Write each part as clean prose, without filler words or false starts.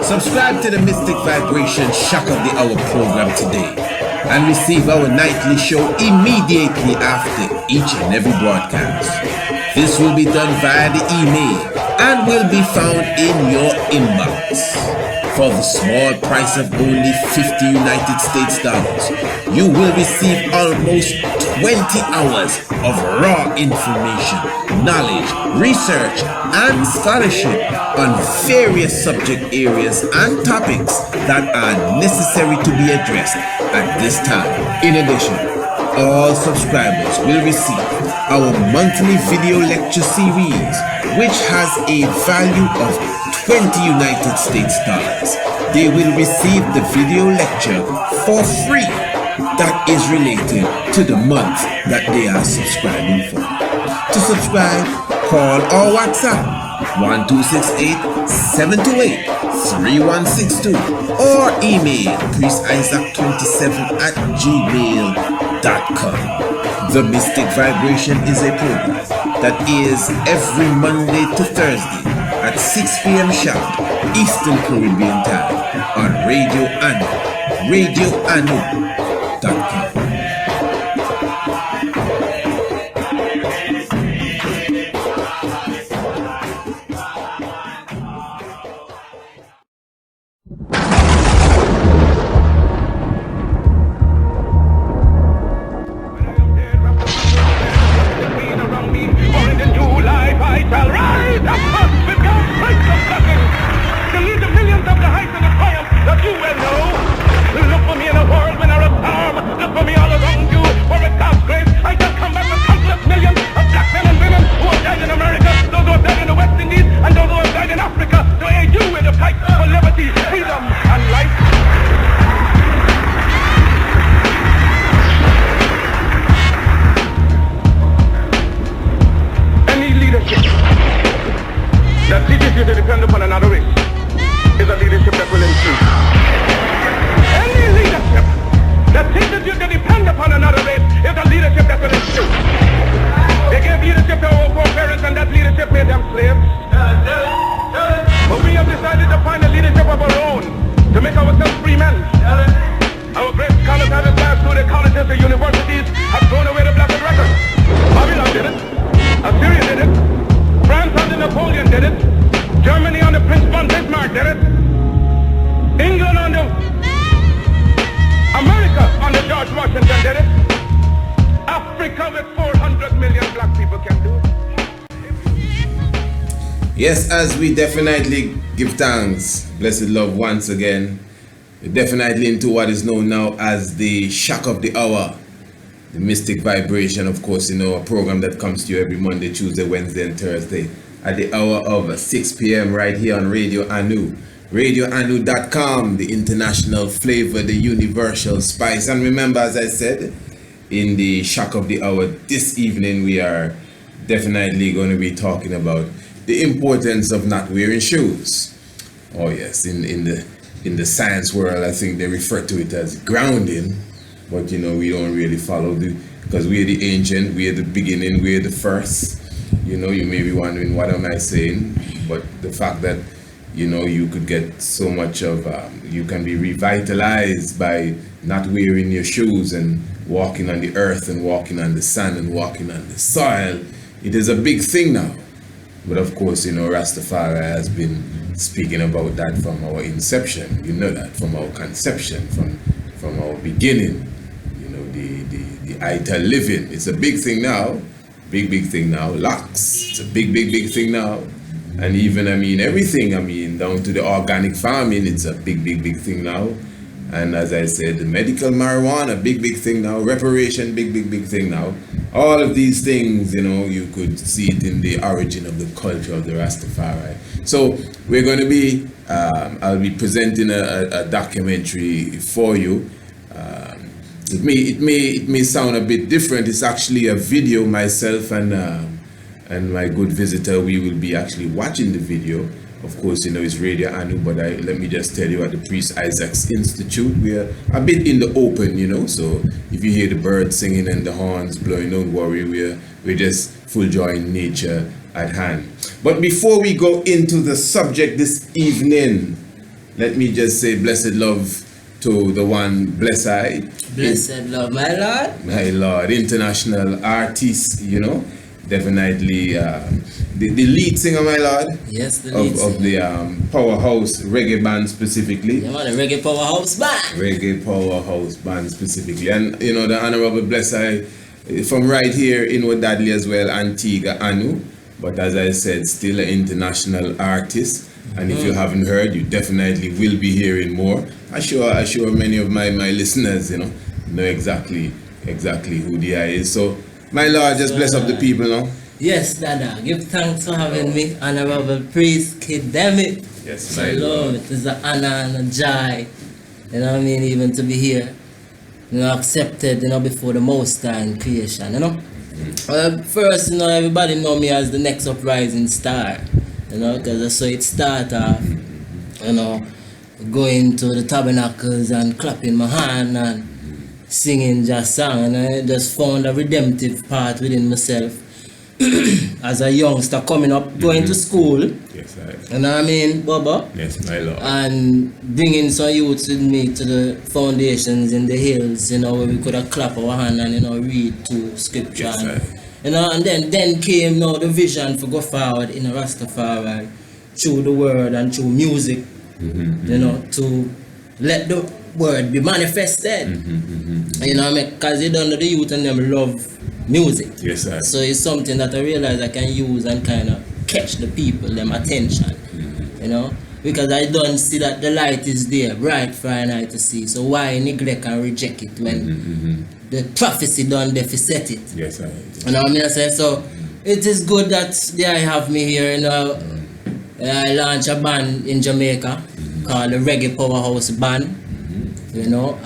Subscribe to the Mystic Vibration Shock of the Hour program today and receive our nightly show immediately after each and every broadcast. This will be done via the email and will be found in your inbox. For the small price of only 50 United States dollars, you will receive almost 20 hours of raw information, knowledge, research, and scholarship on various subject areas and topics that are necessary to be addressed at this time. In addition, all subscribers will receive our monthly video lecture series, which has a value of 20 United States dollars. They will receive the video lecture for free that is related to the month that they are subscribing for. To subscribe, call or WhatsApp 1268-728-3162 or email priestisaac27@gmail.com. The Mystic Vibration is a program that is every Monday to Thursday at 6 p.m. sharp Eastern Caribbean time on Radio Anu, radioanu.com. Yes, as we definitely give thanks, blessed love once again, we're definitely into what is known now as the Shock of the Hour, the Mystic Vibration, of course, a program that comes to you every Monday, Tuesday, Wednesday, and Thursday at the hour of 6 p.m. right here on Radio Anu, radioanu.com, the international flavor, the universal spice. And remember, as I said, in the Shock of the Hour this evening, we are definitely going to be talking about the importance of not wearing shoes. Oh yes, in the science world, I think they refer to it as grounding, but we don't really follow because we're the ancient, we're the beginning, we're the first. You may be wondering, what am I saying? But the fact that you could get so much of you can be revitalized by not wearing your shoes and walking on the earth and walking on the sand and walking on the soil. It is a big thing now. But of course, Rastafari has been speaking about that from our inception. That from our conception, from our beginning. The Ita living. It's a big thing now. Big thing now. Locks. It's a big thing now. And even, everything. Down to the organic farming. It's a big thing now. And as I said, the medical marijuana, big thing now. Reparation, big thing now. All of these things, you could see it in the origin of the culture of the Rastafari. So we're going to be, I'll be presenting a documentary for you. It may sound a bit different. It's actually a video. Myself and my good visitor, we will be actually watching the video. Of course, it's Radio Anu, but let me just tell you, at the Priest Isaac's Institute, we're a bit in the open, so if you hear the birds singing and the horns blowing, don't worry, we're just full joy in nature at hand. But before we go into the subject this evening, let me just say blessed love to the one Blessed. Blessed love, my lord. My lord, international artist, you know, definitely the lead singer, my lord. Yes, the lead singer. Of the powerhouse reggae band specifically. Yeah, man, the reggae powerhouse band. Reggae powerhouse band specifically, and you know the honorable Blessed from right here in Wadadli as well, Antigua, Anu. But as I said, still an international artist. And if you haven't heard, you definitely will be hearing more. I'm sure many of my listeners, you know exactly who the guy is. So, my Lord, just bless up the people now. Yes, Dada. Give thanks for having me, Honorable Priest Kid Dammit. Yes, my Lord. Lord, it is an honor and a joy, you know what I mean, even to be here, you know, accepted, you know, before the Most High in creation, you know. First, you know, everybody know me as the next uprising star. You know, because I saw it start off, you know, going to the tabernacles and clapping my hand and singing just song, and I just found a redemptive part within myself as a youngster coming up, going to school. Yes, you know what I mean, Bubba? Yes, my Lord. And bringing some youths with me to the foundations in the hills, you know, where we could have clap our hand and, you know, read to scripture. Yes, you know, and then came, you know, the vision for go forward in a Rastafari through the word and through music, you know, to let the word be manifested. You know what I mean? Because you don't know the youth and them love music. Yes, sir. So it's something that I realize I can use and kind of catch the people, them attention, you know? Because I don't see that the light is there, bright for an eye to see. So why neglect and reject it when the prophecy done there for set it? Yes, sir. You know what I mean? I say, so it is good that they have me here. You know, I launched a band in Jamaica called the Reggae Powerhouse Band. You know,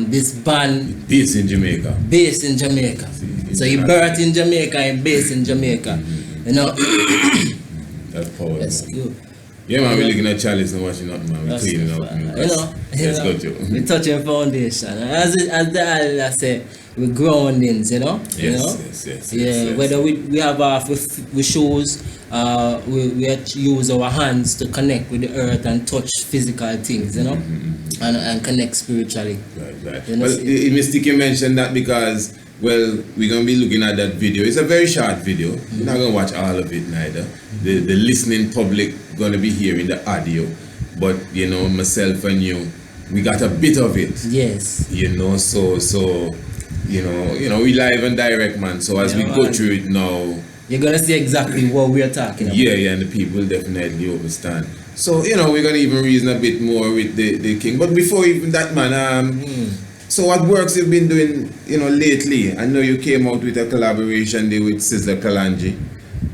this band based in Jamaica. Based in Jamaica. So he birthed in Jamaica and based in Jamaica. You know. That's powerful. That's good. Yeah, man, we're looking at chalice and watching nothing, man. We're cleaning up. You know, let's go, Joe. We're touching foundation. As the I say, we're groundings, you know. Yes. Yeah, whether we have with shoes, we use our hands to connect with the earth and touch physical things, you know, and connect spiritually. Right. You know, well, Mystic, you mentioned that because, well, we're going to be looking at that video. It's a very short video. You're not going to watch all of it neither. The listening public going to be hearing the audio. But, you know, myself and you, we got a bit of it. Yes. You know, so you know, we live and direct, man. So as we go through it now, you're going to see exactly what we're talking about. Yeah, and the people definitely understand. So, you know, we're going to even reason a bit more with the king. But before even that, man, so what works you've been doing, you know, lately? I know you came out with a collaboration there with Sizzla Kalonji.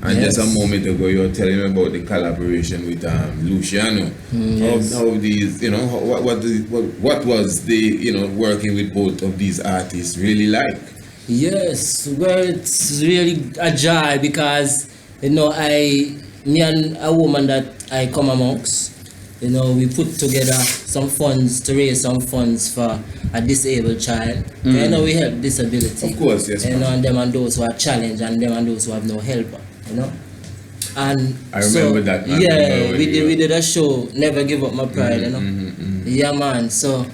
And just a moment ago, you were telling me about the collaboration with Luciano. How these, you know, what was the, you know, working with both of these artists really like? Yes, well, it's really a joy because, you know, me and a woman that I come amongst, you know, we put together some funds to raise some funds for a disabled child. You know, we help disability. Of course, yes. You know, and them and those who are challenged and them and those who have no helper, you know. And I remember that, man. Yeah, we did a show, Never Give Up My Pride, you know. Yeah, man. So,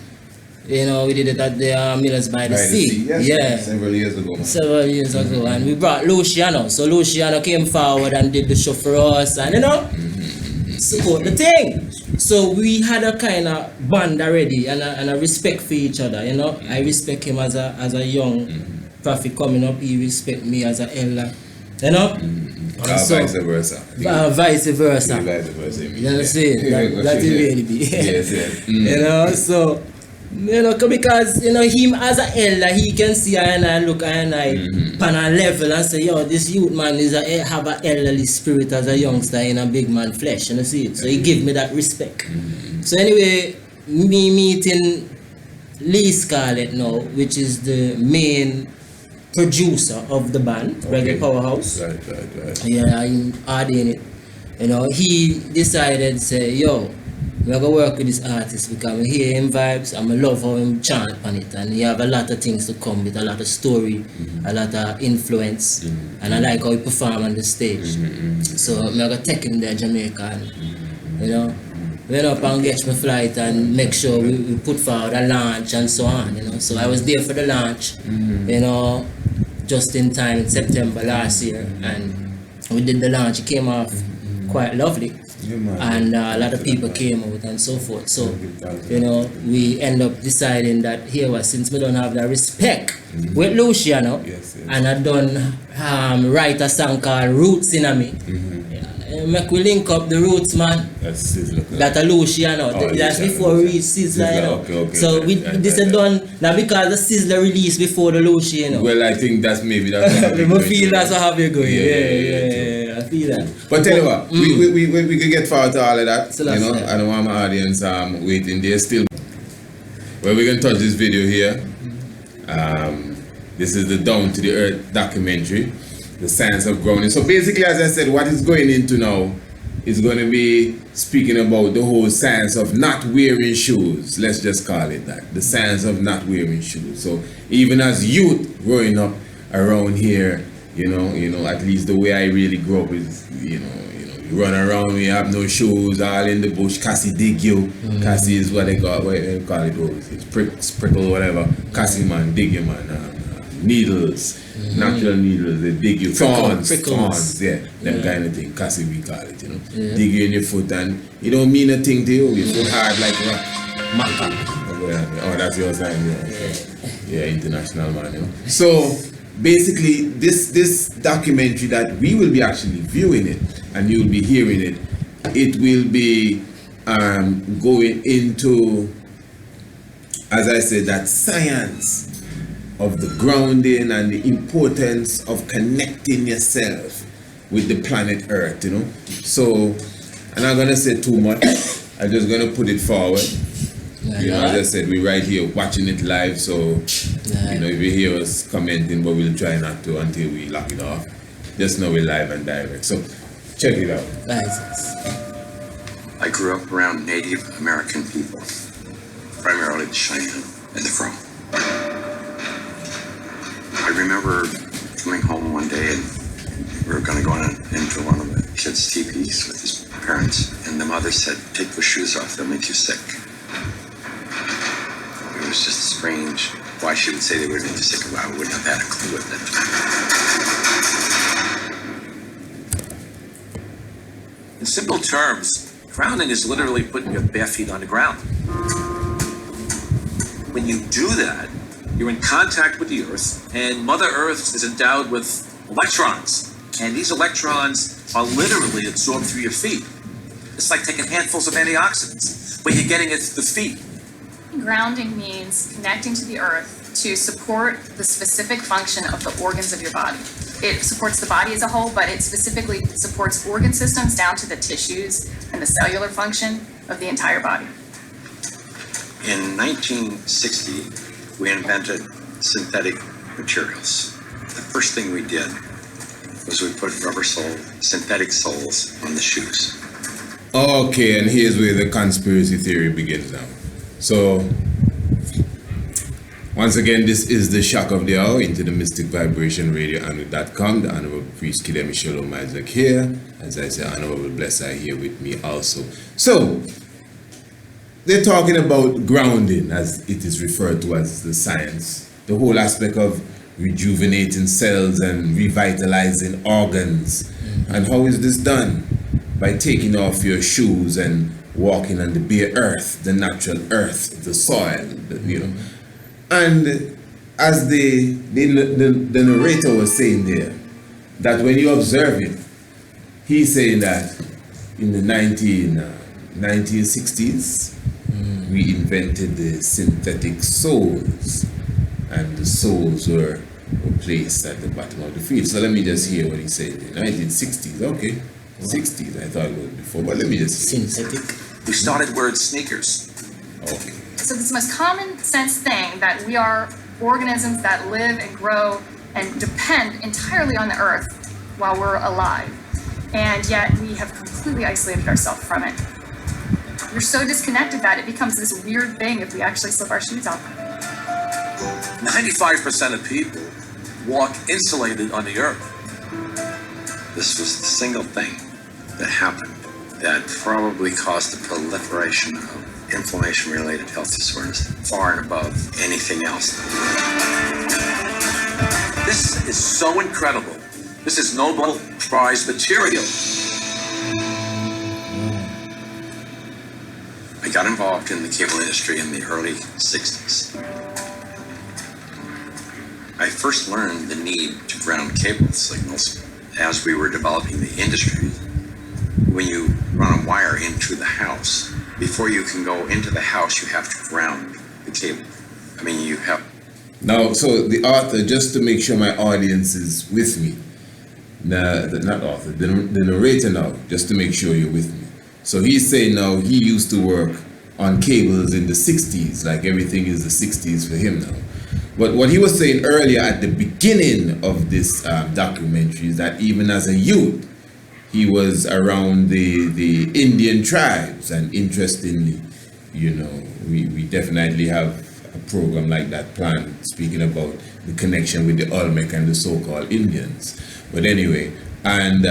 you know, we did it at the Millers by the Sea. Yes, yeah. Several years ago. Several years ago. And we brought Luciano. So Luciano came forward and did the show for us and, you know, support the thing. So we had a kind of bond already and a respect for each other, you know. I respect him as a young prophet coming up. He respect me as an elder, you know. So, vice versa. Vice versa. You know, see, that it really be. Yes. You know, so, you know, because, you know, him as an elder, he can see and I look and I pan a level and say, yo, this youth man have an elderly spirit as a youngster in a big man flesh, you know, see it. So he give me that respect. So anyway, me meeting Lee Scarlett now, which is the main producer of the band, Reggae Powerhouse. Right. Yeah, I'm adding it. You know, he decided to say, yo, we're gonna work with this artist because I hear him vibes and I love how him chant on it, and he have a lot of things to come with, a lot of story, a lot of influence, and I like how he perform on the stage. So I'm gonna take him there Jamaica and, you know, went up and get my flight and make sure we put forward a launch and so on, you know. So I was there for the launch, you know, just in time in September last year, and we did the launch. It came off quite lovely, and a lot of people came out and so forth. So, you know, we end up deciding that here was, since we don't have the respect with Luciano, and I done write a song called Roots in Me. Make we link up the Roots, man. That's Sizzler. That a Luciano. That's before we reach Sizzler, you know. Okay. So this is done now because the Sizzler released before the Luciano. Well, I think that's I feel that's how we're going. Yeah, I feel that. But tell you what, we could get forward to all of that. So you know, I don't want my audience waiting there still. Well, we're gonna touch this video here. This is the Down to the Earth documentary, the science of grounding. So basically, as I said, what it's going into now is going to be speaking about the whole science of not wearing shoes. Let's just call it that. The science of not wearing shoes. So even as youth growing up around here, you know, at least the way I really grew up is, you run around, we have no shoes, all in the bush. Cassie dig you. Cassie is what they call it. It's prickle, whatever. Cassie man, dig you, man. Needles, natural needles, they dig you. Thorns, yeah, them kind of thing. Cassie we call it, you know. Dig you in your foot and it don't mean a thing to you. Your foot hard like maca. Oh, that's your sign, yeah, international man, you know. So basically, this documentary that we will be actually viewing it and you'll be hearing it, it will be going into, as I said, that science of the grounding and the importance of connecting yourself with the planet Earth, you know. So I'm not gonna say too much. I'm just gonna put it forward. You know, as I said, we're right here watching it live, so you know, if you hear us commenting, but we'll try not to until we lock it off. Just know we're live and direct. So check it out. I grew up around Native American people, primarily the Cheyenne and the Fro. I remember coming home one day and we were going to go into one of the kids' teepees with his parents, and the mother said, "Take those shoes off, they'll make you sick." It was just strange why she would say they would make you sick. I wouldn't have had a clue at that time. In simple terms, grounding is literally putting your bare feet on the ground. When you do that, you're in contact with the earth, and Mother Earth is endowed with electrons, and these electrons are literally absorbed through your feet. It's like taking handfuls of antioxidants, but you're getting it through the feet. Grounding means connecting to the earth to support the specific function of the organs of your body. It supports the body as a whole, but it specifically supports organ systems down to the tissues and the cellular function of the entire body. In 1960, we invented synthetic materials. The first thing we did was we put synthetic soles on the shoes. Okay, and here's where the conspiracy theory begins now. So, once again, this is the shock of the hour into the Mystic Vibration Radio.com. The Honorable Priest Kidemi Shalom Isaac here. As I say, Honorable Blessed here with me also. So, they're talking about grounding, as it is referred to as the science. The whole aspect of rejuvenating cells and revitalizing organs. And how is this done? By taking off your shoes and walking on the bare earth, the natural earth, the soil, you know. And as the narrator was saying there, that when you observe it, he's saying that in the 1960s, we invented the synthetic soles, and the soles were placed at the bottom of the field. So let me just hear what he said in the 1960s. Okay, 60s, I thought it was before, but let me just hear. Synthetic. We started wearing sneakers. Okay. So it's the most common sense thing that we are organisms that live and grow and depend entirely on the earth while we're alive. And yet we have completely isolated ourselves from it. We're so disconnected that it becomes this weird thing if we actually slip our shoes off. 95% of people walk insulated on the earth. This was the single thing that happened that probably caused the proliferation of inflammation-related health disorders far and above anything else. This is so incredible. This is Nobel Prize material. I got involved in the cable industry in the early 60s. I first learned the need to ground cable signals as we were developing the industry. When you run a wire into the house, before you can go into the house, you have to ground the cable. I mean, you have... Now, so the author, just to make sure my audience is with me, the narrator now, just to make sure you're with me. So he's saying now he used to work on cables in the 60s, like everything is the 60s for him now. But what he was saying earlier at the beginning of this documentary is that even as a youth, he was around the Indian tribes, and interestingly, you know, we definitely have a program like that planned, speaking about the connection with the Olmec and the so-called Indians. But anyway, and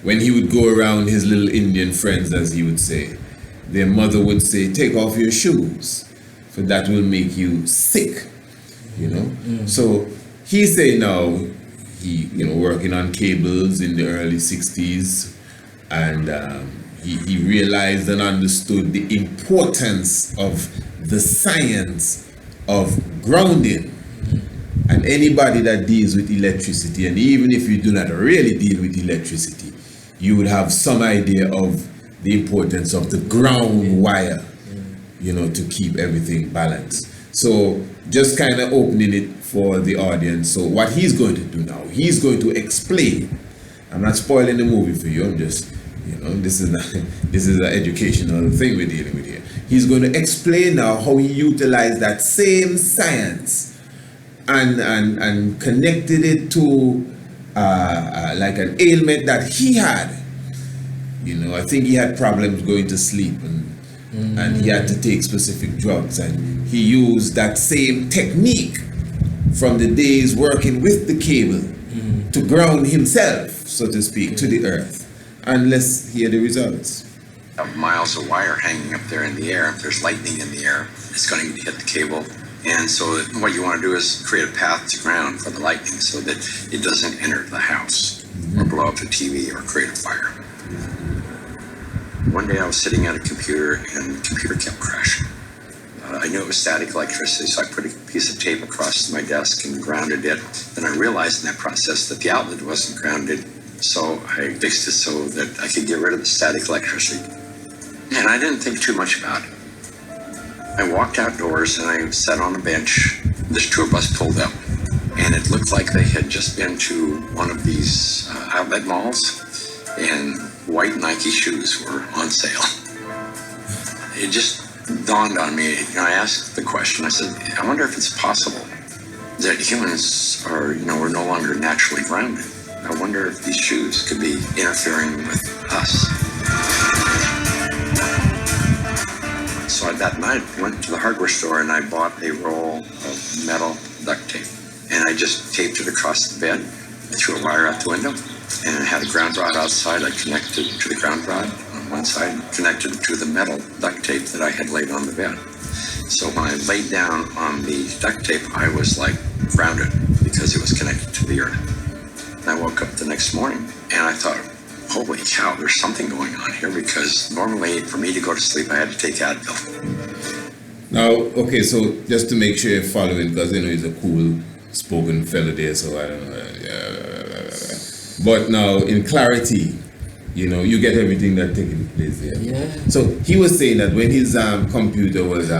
when he would go around his little Indian friends, as he would say, their mother would say, take off your shoes, for that will make you sick, you know? So he's saying now, he, you know, working on cables in the early 60s, and he realized and understood the importance of the science of grounding. And anybody that deals with electricity, and even if you do not really deal with electricity, you would have some idea of the importance of the ground wire, you know, to keep everything balanced. So just kind of opening it for the audience. So what he's going to do now, he's going to explain. I'm not spoiling the movie for you. I'm just, you know, this is an educational thing we're dealing with here. He's going to explain now how he utilized that same science and connected it to like an ailment that he had. You know, I think he had problems going to sleep, and he had to take specific drugs, and he used that same technique from the days working with the cable to ground himself, so to speak, to the earth. And let's hear the results. Miles of wire hanging up there in the air. If there's lightning in the air, it's going to hit the cable. And so what you want to do is create a path to ground for the lightning so that it doesn't enter the house or blow up the TV or create a fire. One day I was sitting at a computer and the computer kept crashing. I knew it was static electricity, so I put a piece of tape across my desk and grounded it. Then I realized in that process that the outlet wasn't grounded, so I fixed it so that I could get rid of the static electricity. And I didn't think too much about it. I walked outdoors and I sat on a bench. This tour bus pulled up, and it looked like they had just been to one of these outlet malls, and white Nike shoes were on sale. It just dawned on me. You know, I asked the question. I said, I wonder if it's possible that humans are, you know, we're no longer naturally grounded. I wonder if these shoes could be interfering with us. So that night, I went to the hardware store and I bought a roll of metal duct tape. And I just taped it across the bed. I threw a wire out the window, and I had a ground rod outside. I connected to the ground rod on one side, connected to the metal duct tape that I had laid on the bed. So when I laid down on the duct tape, I was like grounded because it was connected to the earth. And I woke up the next morning and I thought, holy cow, there's something going on here, because normally for me to go to sleep, I had to take Advil. Now, okay, so just to make sure you're following, because you know he's a cool spoken fellow there, so I don't know. But now, in clarity, you know, you get everything that's taking place there. Yeah. So he was saying that when his computer was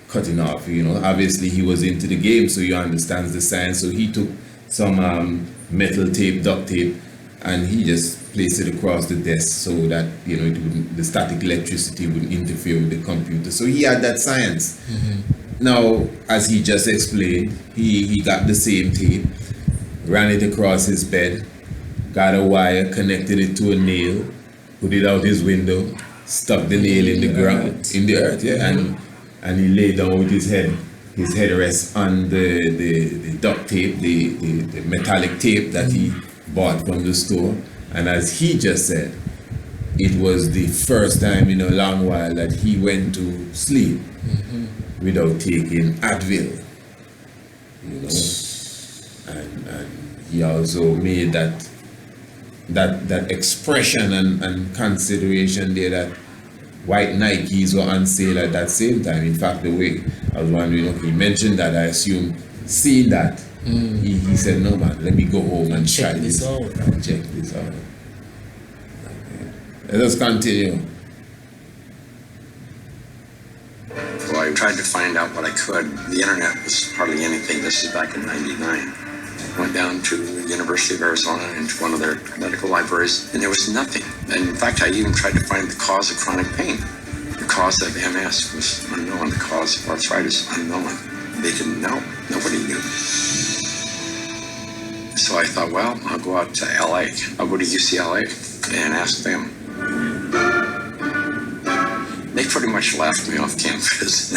cutting off, you know, obviously he was into the game, so he understands the science. So he took some metal tape, duct tape, and he just placed it across the desk so that, you know, it wouldn't, the static electricity wouldn't interfere with the computer. So he had that science. Now, as he just explained, he got the same tape, ran it across his bed, got a wire, connected it to a nail, put it out his window, stuck the nail in the ground, in the earth, yeah, and he lay down with his headrest on the duct tape, the metallic tape that he bought from the store. And as he just said, it was the first time in a long while that he went to sleep without taking Advil. You know, and he also made that expression and consideration there that white Nikes were on sale at that same time. In fact, the way I was wondering, okay, he mentioned that, I assume, seeing that, he said, no man, let me go home and try this out and check this out. Okay. Let us continue. So I tried to find out what I could. The internet was hardly anything. This is back in '99. Went down to the University of Arizona into one of their medical libraries, and there was nothing. And in fact, I even tried to find the cause of chronic pain. The cause of MS was unknown. The cause of arthritis unknown. They didn't know. Nobody knew. So I thought, well, I'll go out to LA. I'll go to UCLA and ask them. They pretty much laughed me off campus.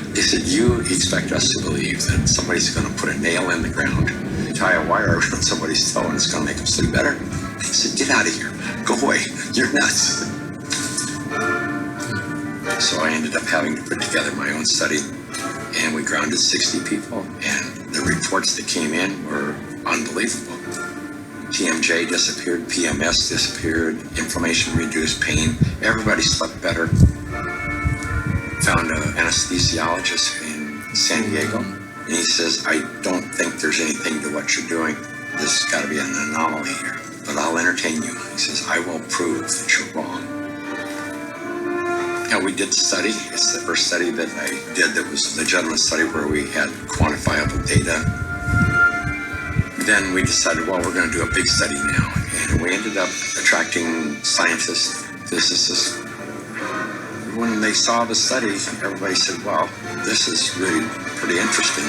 They said, you expect us to believe that somebody's going to put a nail in the ground, tie a wire around somebody's toe, and it's going to make them sleep better? They said, get out of here. Go away. You're nuts. So I ended up having to put together my own study, and we grounded 60 people, and the reports that came in were unbelievable. TMJ disappeared, PMS disappeared, inflammation reduced, pain. Everybody slept better. Found an anesthesiologist in San Diego, and he says, I don't think there's anything to what you're doing. There's got to be an anomaly here, but I'll entertain you. He says, I will prove that you're wrong. Yeah, we did the study. It's the first study that I did that was a legitimate study where we had quantifiable data. Then we decided, well, we're going to do a big study now. And we ended up attracting scientists, physicists. When they saw the study, everybody said, wow, this is really pretty interesting.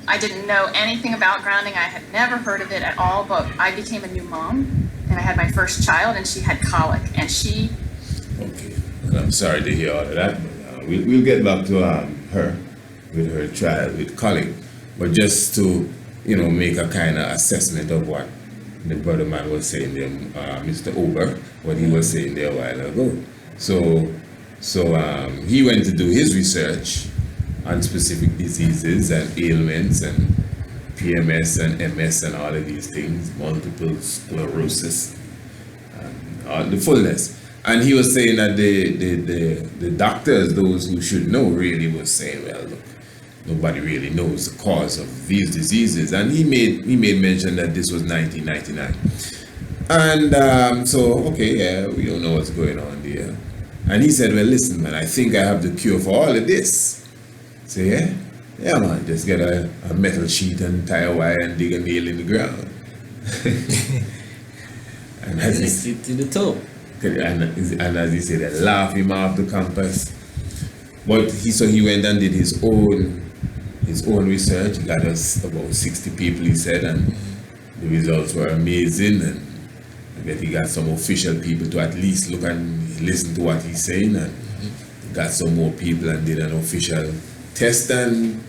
I didn't know anything about grounding. I had never heard of it at all, but I became a new mom, and I had my first child, and she had colic, and she... Okay, well, I'm sorry to hear all of that, but we'll get back to her with her child with colic, but just to, you know, make a kind of assessment of what the brother man was saying there, Mr. Ober, what he was saying there a while ago. So he went to do his research on specific diseases and ailments and PMS and MS and all of these things, multiple sclerosis, and all the fullness. And he was saying that the doctors, those who should know, really was saying, well, look, nobody really knows the cause of these diseases. And he made mention that this was 1999. And so, okay, yeah, we don't know what's going on there. And he said, well, listen, man, I think I have the cure for all of this. So, yeah, man, just get a metal sheet and tie a wire and dig a nail in the ground. And as he Stick to the toe. and as he said, they laugh him off the campus. But he went and did his own research. He got us about 60 people, he said, and the results were amazing. And I bet he got some official people to at least look and listen to what he's saying, and got some more people and did an official test, and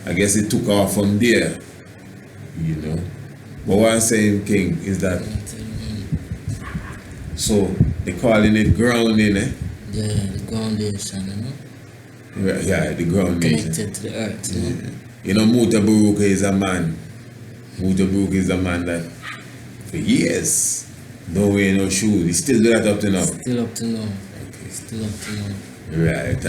I guess it took off from there, you know. But what I'm saying, King, is that so they calling it grounding, eh? Yeah, the groundation, you know? Yeah, the groundation. Connected to the earth, you know? You know, Mutabaruka is a man. Mutabaruka is a man that for years don't wear no shoes. He still do that up to now. Still up to now. Okay. Still up to now. Right.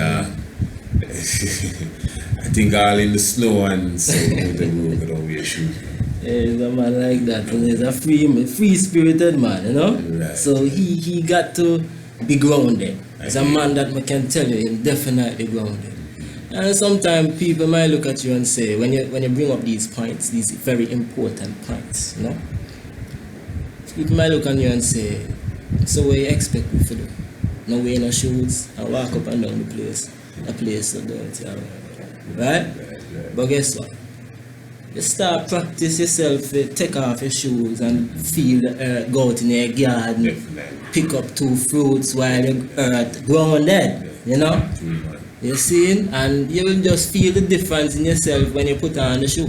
I think all in the snow and so Mutabaruka don't wear shoes. Yeah, he's a man like that, and he's a free-spirited man, you know? Right. So he got to be grounded. He's a man that I can tell you, he's definitely grounded. And sometimes people might look at you and say, when you bring up these points, these very important points, you know? People might look at you and say, so what you expect me to do? No wear no shoes and walk up and down the place. A place so dirty, right? But guess what? You start practice yourself, take off your shoes and feel the earth, go out in your garden, Definitely. pick up 2 fruits while the earth grounded, you know? You see? And you will just feel the difference in yourself when you put on the shoe.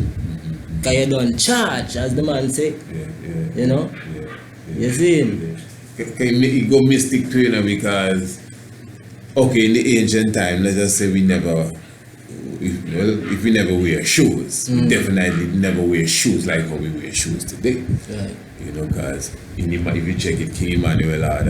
Because you don't charge, as the man say. Yeah. You know? Yeah. You see? It go mystic too, because okay, in the ancient time, let us say if we never wear shoes, we definitely never wear shoes like how we wear shoes today. Right. Because if you check it, King Emmanuel had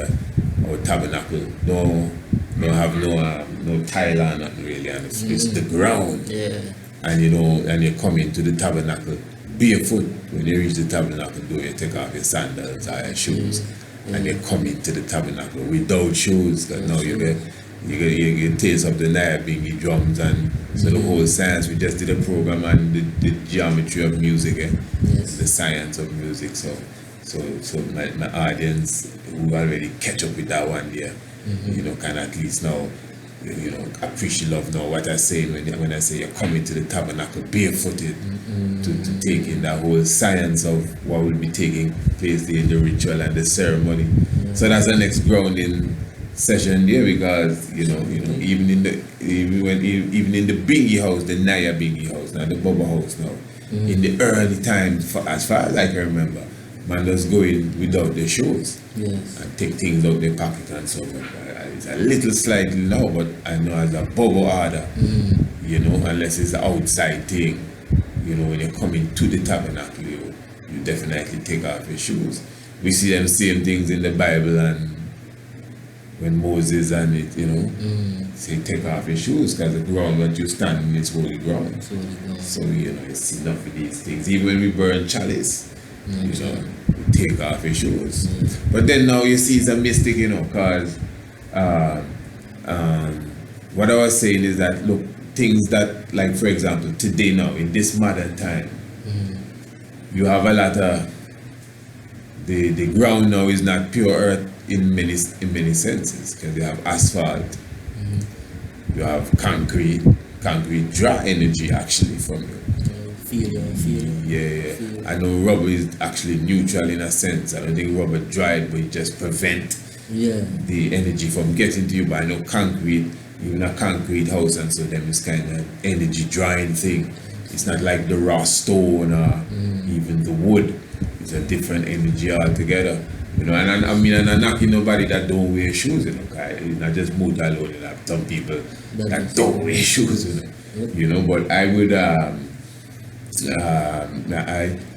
our tabernacle, no have no tile or nothing really, and it's the ground. Yeah. And and you come into the tabernacle barefoot. When you reach the tabernacle door, you take off your sandals or your shoes, and you come into the tabernacle without shoes. Because now you get taste of the Nyabingi drums, and so the whole science. We just did a program on the geometry of music, the science of music. So my audience who already catch up with that one there, can at least now, appreciate love now what I say when I say you're coming to the tabernacle barefooted to take in that whole science of what will be taking place there in the ritual and the ceremony. So that's the next grounding session there, because even in the Bingy house, the Naya Bingy house, now the Bubba house now, in the early times, as far as I can remember, man was going without their shoes and take things out their pocket and so on. It's a little slightly now, but I know as a Bubba order, unless it's an outside thing, when you're coming to the tabernacle, you definitely take off your shoes. We see them same things in the Bible, and when Moses and it, say take off your shoes, because the ground that you stand in is holy ground. So you see enough of these things. Even when we burn chalice, we take off your shoes. But then now you see it's a mistake, because what I was saying is that, look, things that, like for example, today now, in this modern time, you have a lot of, the ground now is not pure earth in many senses, because you have asphalt, you have concrete draw energy actually from you. Yeah. I know rubber is actually neutral in a sense. I don't think rubber dried, but it just prevent the energy from getting to you. But I know concrete, even a concrete house and so them is kind of energy drying thing. It's not like the raw stone or even the wood. It's a different energy altogether. And I'm knocking nobody that don't wear shoes, It's not just mood alone, some people that don't wear shoes, But I would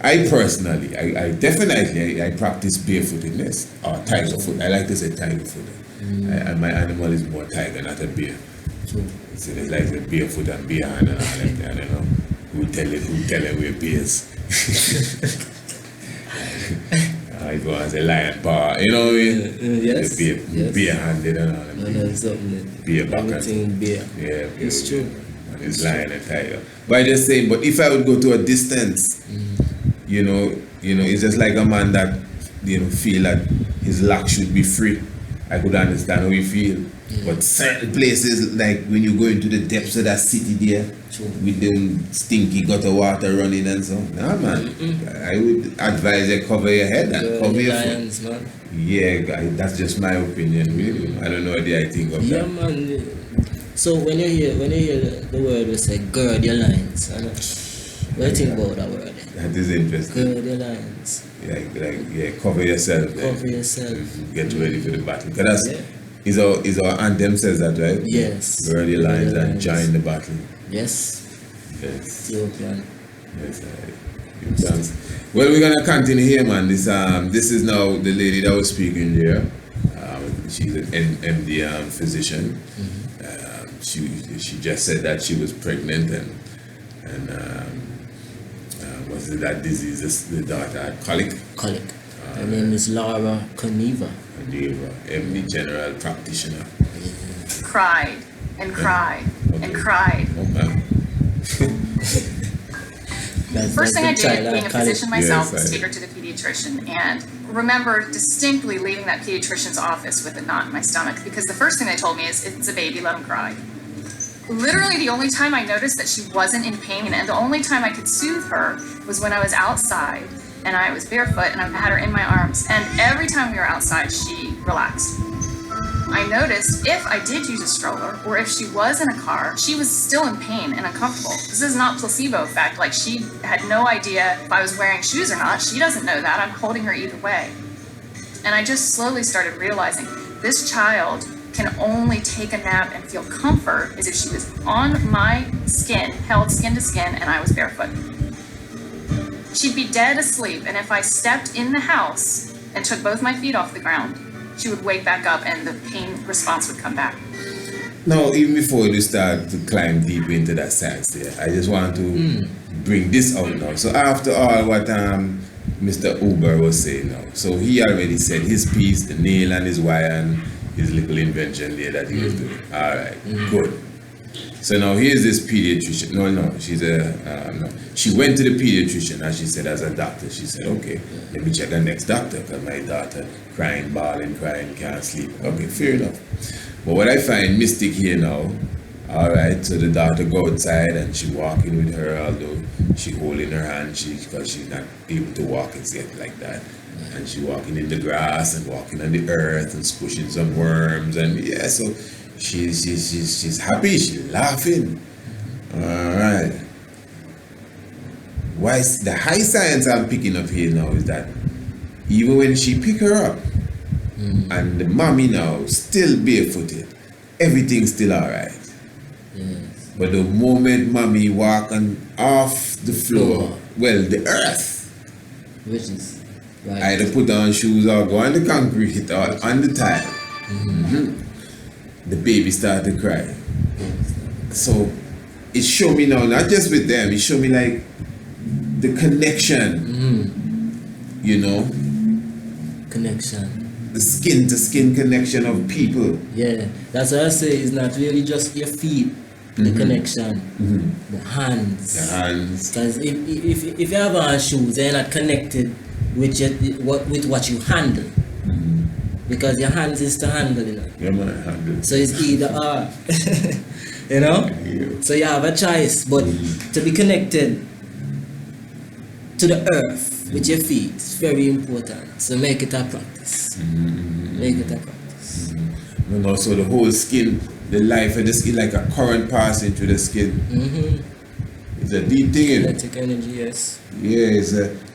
I personally, I definitely practice barefootedness or tiger foot. I like to say tiger foot. And my animal is more tiger, not a bear. So they like the barefoot and bear hand and all that. I don't know who tell it we're bears. I go and say lion paw, you know what I mean? Yes. The bear handed and all that. Bear back and bear. Yeah, it's true. And it's lion and tiger. But I just saying, but if I would go to a distance, it's just like a man that feel that his lock should be free. I could understand how you feel. But certain places, like when you go into the depths of that city there, with them stinky gutter water running and so, nah man, I would advise you cover your head and cover your foot. Man. Yeah, that's just my opinion, really. I don't know what I think of that. Yeah, man. So when you hear the word we say gird your lines, what do you think about that word? That is interesting. Gird your lines. Cover yourself. Cover yourself. Get ready for the battle. Because is our anthem says that, right? Yes. Gird your lines and join the battle. Yes. Ethiopian. Yes. Well, we're gonna continue here, man. This is now the lady that was speaking there. She's an MD physician. She just said that she was pregnant and was it that disease? The daughter had colic. Her name is Laura Coneva. MD general practitioner. Cried and cried and cried. Okay. First thing I did, being a physician myself, was take her to the pediatrician and remember distinctly leaving that pediatrician's office with a knot in my stomach, because the first thing they told me is, it's a baby, let him cry. Literally the only time I noticed that she wasn't in pain and the only time I could soothe her was when I was outside and I was barefoot and I had her in my arms, and every time we were outside she relaxed. I noticed if I did use a stroller or if she was in a car, she was still in pain and uncomfortable. This is not placebo effect. Like, she had no idea if I was wearing shoes or not. She doesn't know that. I'm holding her either way. And I just slowly started realizing this child can only take a nap and feel comfort as if she was on my skin, held skin to skin, and I was barefoot. She'd be dead asleep, and if I stepped in the house and took both my feet off the ground, she would wake back up and the pain response would come back. Now, even before you start to climb deep into that science there, I just want to bring this out now. So after all what Mr. Uber was saying now, so he already said his piece, the nail and his wire and his little invention there that he was doing. All right, good. So now here's this pediatrician. She went to the pediatrician and she said, as a doctor, she said, okay, let me check the next doctor because my daughter crying, bawling, crying, can't sleep. Okay, fair enough. But what I find mystic here now, all right, so the daughter go outside and she walking with her, although she holding her hand, because she's not able to walk and yet like that. And she walking in the grass and walking on the earth and squishing some worms and yeah, so she's happy, she's laughing. All right. Why the high science I'm picking up here now is that even when she pick her up and the mommy now still barefooted, everything's still all right. Yes. But the moment mommy walk off the floor, well, the earth, Which is right. either put on shoes or go on the concrete or on the tile, the baby start to cry. So it showed me now, not just with them, it showed me like the connection, you know, Connection. the skin to skin connection of people. Yeah, that's what I say. It's not really just your feet, the connection, the hands. The hands. Because if you have on shoes, they're not connected with what you handle. Because your hands is to handle, you know. Yeah, man, handle. So it's either or, you know. Yeah. So you have a choice, but to be connected to the earth with your feet is very important. So make it a practice. Make it a practice. And also the whole skin, the life of the skin, like a current passing through the skin. It's a deep thing, you know. Kinetic energy, yes. Yeah,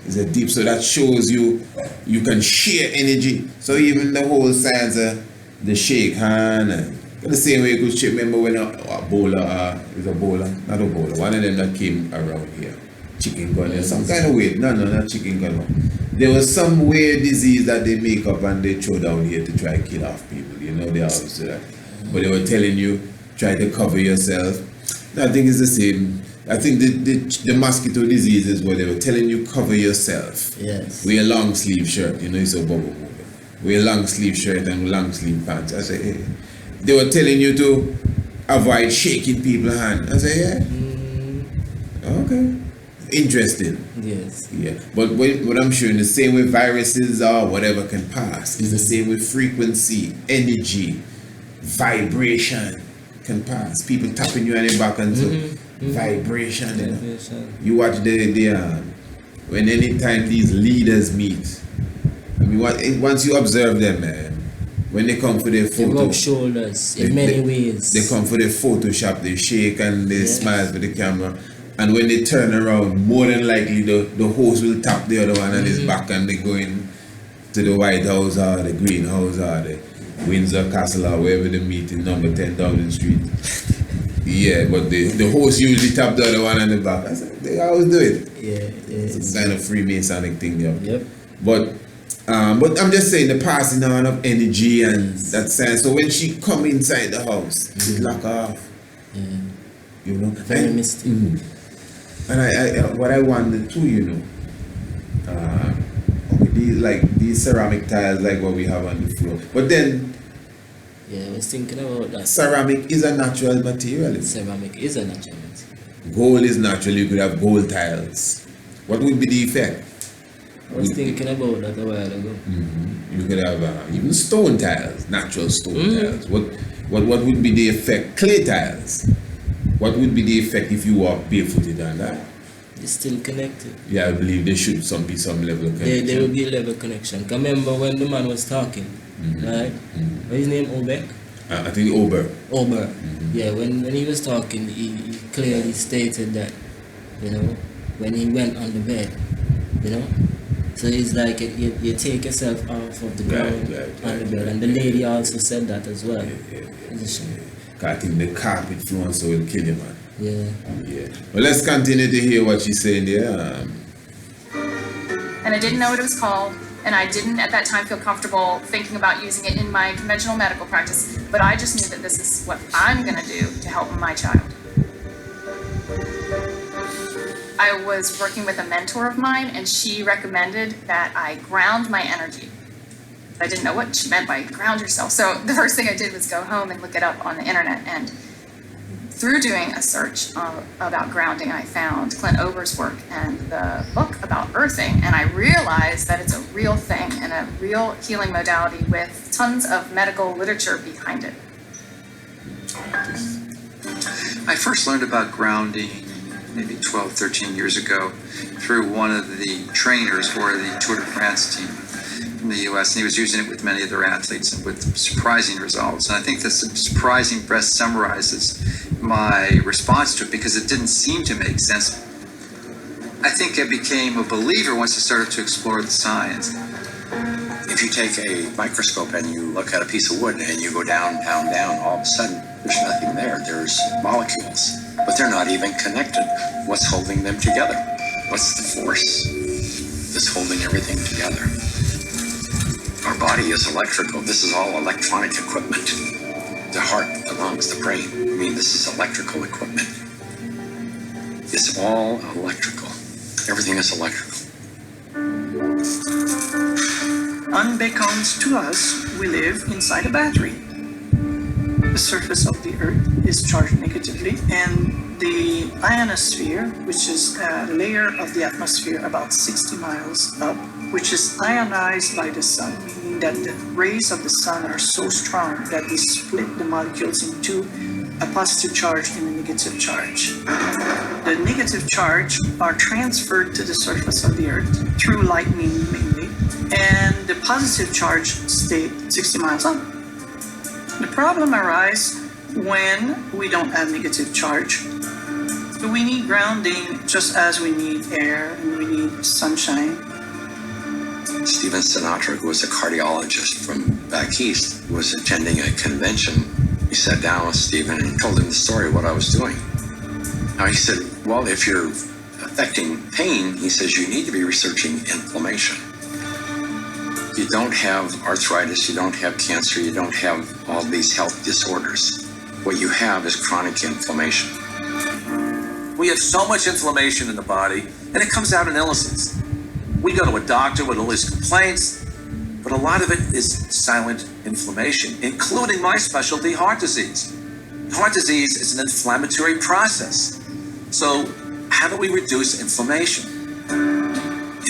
it's a deep, so that shows you can share energy. So even the whole science of the shake hand, and the same way you could shake. Remember when a bowler, it was a bowler, not a bowler, one of them that came around here, chicken gun, some kind of weight, no, not chicken gun. No. There was some weird disease that they make up and they throw down here to try to kill off people, you know, they always do that. But they were telling you, try to cover yourself. I think it's the same. I think the mosquito disease is what they were telling you, cover yourself. Yes. Wear a long sleeve shirt, you know, it's a bubble movie. Wear a long sleeve shirt and long sleeve pants. I say, hey. They were telling you to avoid shaking people's hand. I say, yeah. Okay. Interesting. Yes. Yeah. But what I'm sure in the same way viruses or whatever can pass, is the same with frequency, energy, vibration can pass. People tapping you on the back and so vibration. You know? You watch when anytime these leaders meet, I mean, once you observe them, man, when they come for their They photo, rub shoulders in many ways. they come for their Photoshop, they shake and they smile for the camera. And when they turn around, more than likely the host will tap the other one on his back and they go in to the White House or the Green House or the Windsor Castle or wherever they meet in number 10 Downing Street. Yeah, but the host usually tap the other one on the back. I said, they always do it. Yeah. It's kind of Freemasonic thing there. Yep. But I'm just saying the passing on of energy and that sense. So when she come inside the house, it lock off. Yeah. You know? Very mystic. And I what I wanted too, you know, these ceramic tiles like what we have on the floor. But then Yeah, I was thinking about that. ceramic is a natural material. Ceramic is a natural material. Gold is natural. You could have gold tiles. What would be the effect? I was thinking about that a while ago. You could have even stone tiles, natural stone tiles. What would be the effect? Clay tiles. What would be the effect if you walk barefooted on that? It's still connected. Yeah, I believe there should be some level of connection. There will be a level connection. Remember when the man was talking, right? What's his name? Obek? I think Ober. Yeah, when he was talking, he clearly stated that, you know, when he went on the bed, you know, So it's like you take yourself off of the ground on the bed. And the lady also said that as well. I think the carpet flowing so will kill you, man. Yeah. Well, let's continue to hear what she's saying there. And I didn't know what it was called, and I didn't at that time feel comfortable thinking about using it in my conventional medical practice, but I just knew that this is what I'm gonna do to help my child. I was working with a mentor of mine, and she recommended that I ground my energy. I didn't know what she meant by ground yourself, so the first thing I did was go home and look it up on the internet, and through doing a search about grounding, I found Clint Ober's work and the book about earthing, and I realized that it's a real thing and a real healing modality with tons of medical literature behind it. I first learned about grounding maybe 12, 13 years ago through one of the trainers for the Tour de France team in the US, and he was using it with many of their athletes and with surprising results. And I think this surprising best summarizes my response to it because it didn't seem to make sense. I think I became a believer once I started to explore the science. If you take a microscope and you look at a piece of wood and you go down, down, down, all of a sudden there's nothing there. There's molecules, but they're not even connected. What's holding them together? What's the force that's holding everything together? Our body is electrical. This is all electronic equipment. The heart, the lungs, the brain. I mean, this is electrical equipment. It's all electrical. Everything is electrical. Unbeknownst to us, we live inside a battery. The surface of the Earth is charged negatively, and the ionosphere, which is a layer of the atmosphere about 60 miles up, which is ionized by the sun, meaning that the rays of the sun are so strong that they split the molecules into a positive charge and a negative charge. The negative charge are transferred to the surface of the Earth through lightning mainly, and the positive charge stayed 60 miles up. The problem arises when we don't have negative charge. So we need grounding just as we need air and we need sunshine. Stephen Sinatra, who was a cardiologist from back east, was attending a convention. He sat down with Stephen and told him the story of what I was doing. Now he said, well, if you're affecting pain, he says, you need to be researching inflammation. You don't have arthritis, you don't have cancer, you don't have all these health disorders. What you have is chronic inflammation. We have so much inflammation in the body, and it comes out in illnesses. We go to a doctor with all these complaints, but a lot of it is silent inflammation, including my specialty, heart disease. Heart disease is an inflammatory process. So how do we reduce inflammation?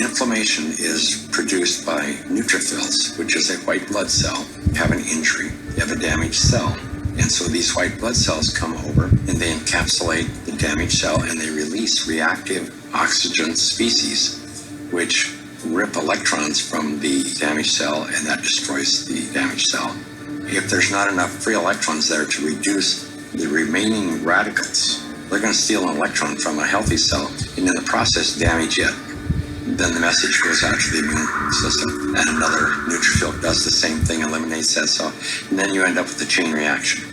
Inflammation is produced by neutrophils, which is a white blood cell. You have an injury, you have a damaged cell. And so these white blood cells come over and they encapsulate the damaged cell and they release reactive oxygen species, which rip electrons from the damaged cell and that destroys the damaged cell. If there's not enough free electrons there to reduce the remaining radicals, they're going to steal an electron from a healthy cell and in the process damage it. Then the message goes out to the immune system and another neutrophil does the same thing, eliminates that cell, and then you end up with a chain reaction.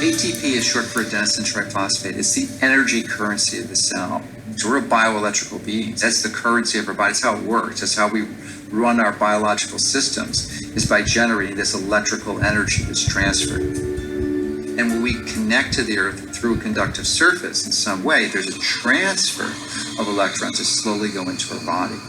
ATP is short for adenosine triphosphate. It's the energy currency of the cell. So we're bioelectrical beings. That's the currency of our body. That's how it works. That's how we run our biological systems, is by generating this electrical energy that's transferred. And when we connect to the Earth through a conductive surface in some way, there's a transfer of electrons that slowly go into our body.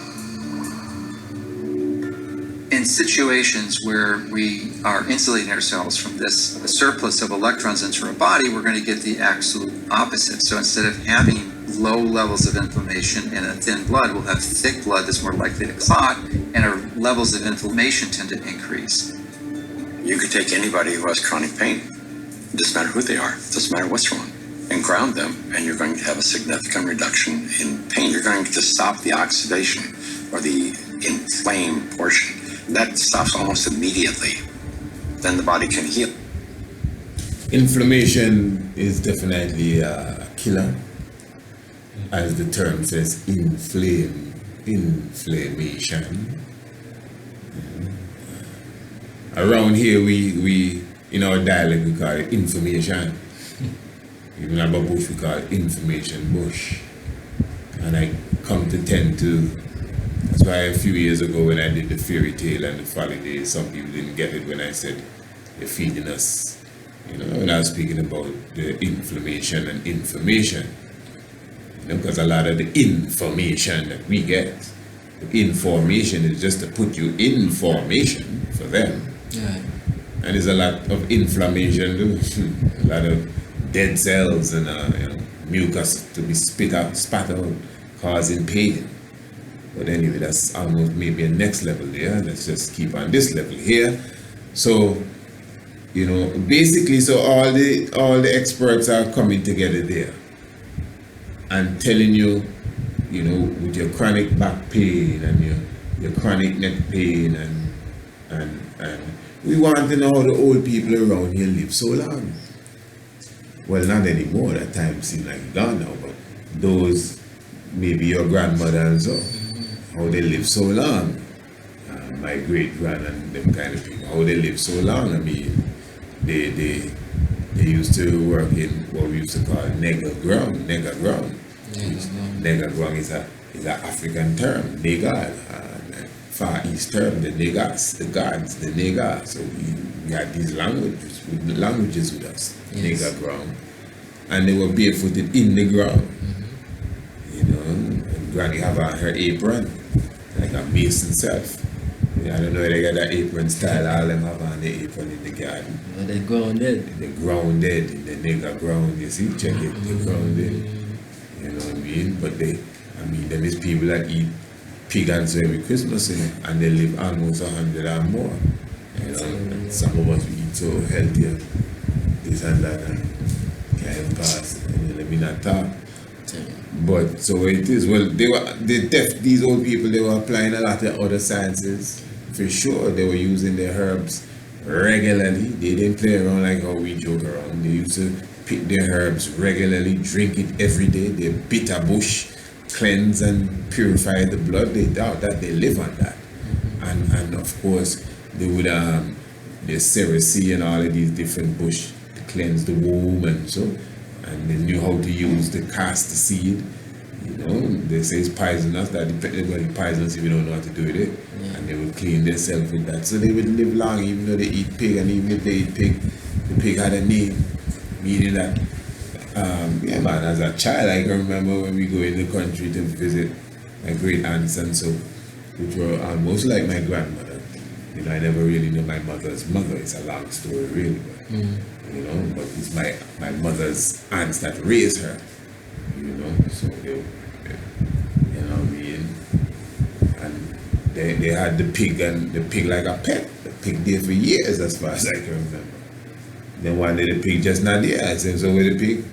In situations where we are insulating ourselves from this surplus of electrons into our body, we're going to get the absolute opposite. So instead of having low levels of inflammation and a thin blood, we'll have thick blood that's more likely to clot, and our levels of inflammation tend to increase. You could take anybody who has chronic pain. It doesn't matter who they are. It doesn't matter what's wrong. And ground them, and you're going to have a significant reduction in pain. You're going to stop the oxidation or the inflamed portion. That stops almost immediately. Then the body can heal. Inflammation is definitely a killer. As the term says, inflame. inflammation. Around here, we in our dialect we call it information. Even in our bush we call it information bush. And I come to tend to. That's why a few years ago when I did the fairy tale and the folly days, some people didn't get it when I said they're feeding us. When I was speaking about the inflammation and information. Because a lot of the information that we get, the information is just to put you in formation for them. Yeah. And there's a lot of inflammation, a lot of dead cells and mucus to be spat out, causing pain. But anyway, that's almost maybe a next level there. Let's just keep on this level here. So, basically, so all the experts are coming together there and telling you, with your chronic back pain and your chronic neck pain and we want to know how the old people around here live so long. Well, not anymore. That time seems like gone now, but those, maybe your grandmother and so, how they live so long. My great grand and them kind of people, how they live so long. I mean, they used to work in what we used to call nigger ground. Nigger ground is an African term, nigger, Far East term, the niggas, the gods, the nigger. So we had these languages with us, nigger ground. And they were barefooted in the ground. And Granny have on her apron, like a mason self. I don't know where they got that apron style, all them have on the apron in the garden. Well, they're grounded. They're grounded, in the nigger ground, you see, check it, they're grounded. You know what I mean? But there is people that eat pig and so every Christmas, and they live almost 100 or more. And some of us we eat so healthier, this and that, and can't pass. Let me not talk. But so it is. Well, these old people, they were applying a lot of other sciences. For sure, they were using their herbs regularly. They didn't play around like how we joke around. They used to pick their herbs regularly, drink it every day. They beat a bush, cleanse and purify the blood. They doubt that they live on that. And of course, they would the cerasee and all of these different bush to cleanse the womb and so. And they knew how to use the castor seed. They say it's poisonous, that everybody poisonous if you don't know how to do with it. Yeah. And they would clean themselves with that. So they would live long even though they eat pig, and even if they eat pig, the pig had a name. Meaning that, as a child I can remember when we go in the country to visit my great aunts and so, which were almost like my grandmother. I never really knew my mother's mother. It's a long story really, but but it's my mother's aunts that raised her, so they and they had the pig like a pet. The pig there for years as far as I can remember. Then one day the pig just not there. I said, so where the pig?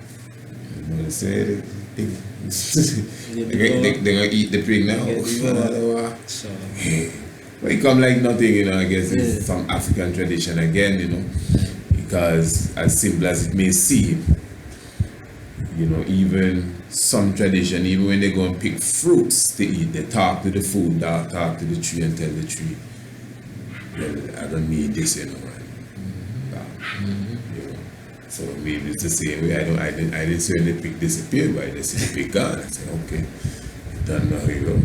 I'm gonna say the pig. They're gonna eat the pig now. But it come like nothing, I guess it's some African tradition again, because as simple as it may seem, even some tradition, even when they go and pick fruits to eat, they talk to the food, talk to the tree and tell the tree, well, I don't need this, So maybe it's the same way. I didn't say the pig disappeared, but I just see the pig gone. I said, okay, done now, you go.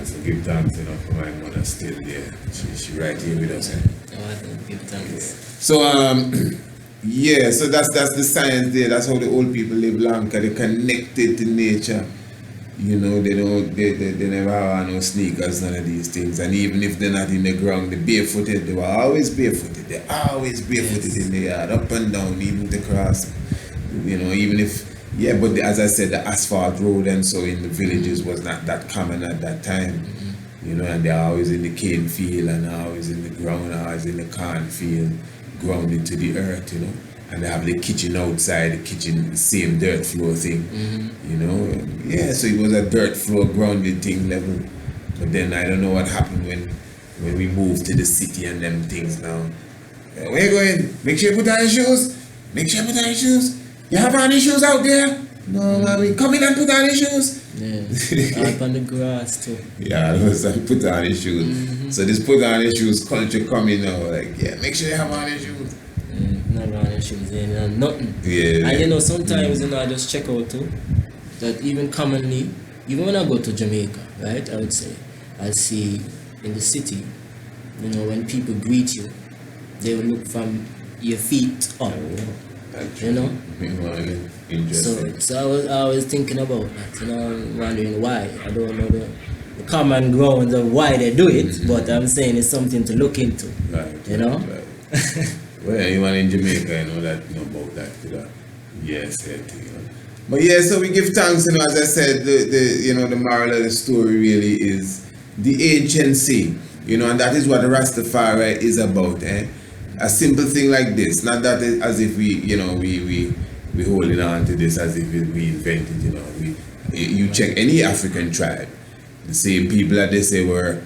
So give thanks for my mother still there. She right here with us. Give thanks. So so that's the science there. That's how the old people live long, because they're connected to nature. They never have no sneakers, none of these things. And even if they're not in the ground, they're barefooted. They were always barefooted. They're always barefooted in the yard, up and down, even to cross. Even if but as I said, the asphalt road and so in the villages was not that common at that time. And they're always in the cane field and always in the ground, always in the cornfield, grounded to the earth, And they have the kitchen outside, the same dirt floor thing, So it was a dirt floor grounded thing level. But then I don't know what happened when we moved to the city and them things now. Where you going? Make sure you put on your shoes. Make sure you put on your shoes. You have any shoes out there? No, mommy. Come in and put on your shoes. Yeah, up on the grass too. Yeah, those are put on his shoes. So this put on his shoes culture coming now, like, yeah, make sure you have on your shoes. Not on your shoes, ain't nothing. Yeah. And you know, sometimes, you know, I just check out too, that even commonly, even when I go to Jamaica, right, I would say, I see in the city, you know, when people greet you, they will look from your feet up, you know? Interesting. So I was thinking about that, you know, I'm wondering why. I don't know the common grounds of why they do it, but I'm saying it's something to look into, you know? Right. Well, anyone in Jamaica, you know about that, you know. Yes, you know. But yeah, so we give thanks, you know, as I said, the moral of the story really is the agency, you know, and that is what the Rastafari is about, eh? A simple thing like this, not that as if we, you know, we holding on to this as if we invented, you know. You check any African tribe, the same people that they say were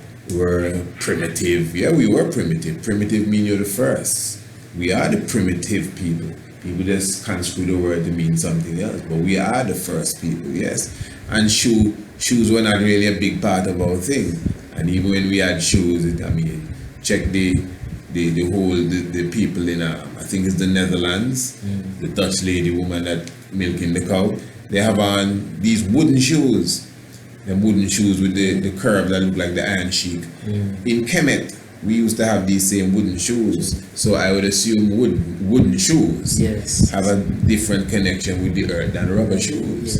primitive. Yeah, we were primitive. Primitive means you're the first. We are the primitive people. People just construe the word to mean something else, but we are the first people, yes. And shoes were not really a big part of our thing. And even when we had shoes, check the people in, I think it's the Netherlands, the Dutch lady woman that milking the cow, they have on these wooden shoes. Them wooden shoes with the curve that look like the iron sheik. In Kemet, we used to have these same wooden shoes. So I would assume wooden shoes have a different connection with the earth than rubber shoes.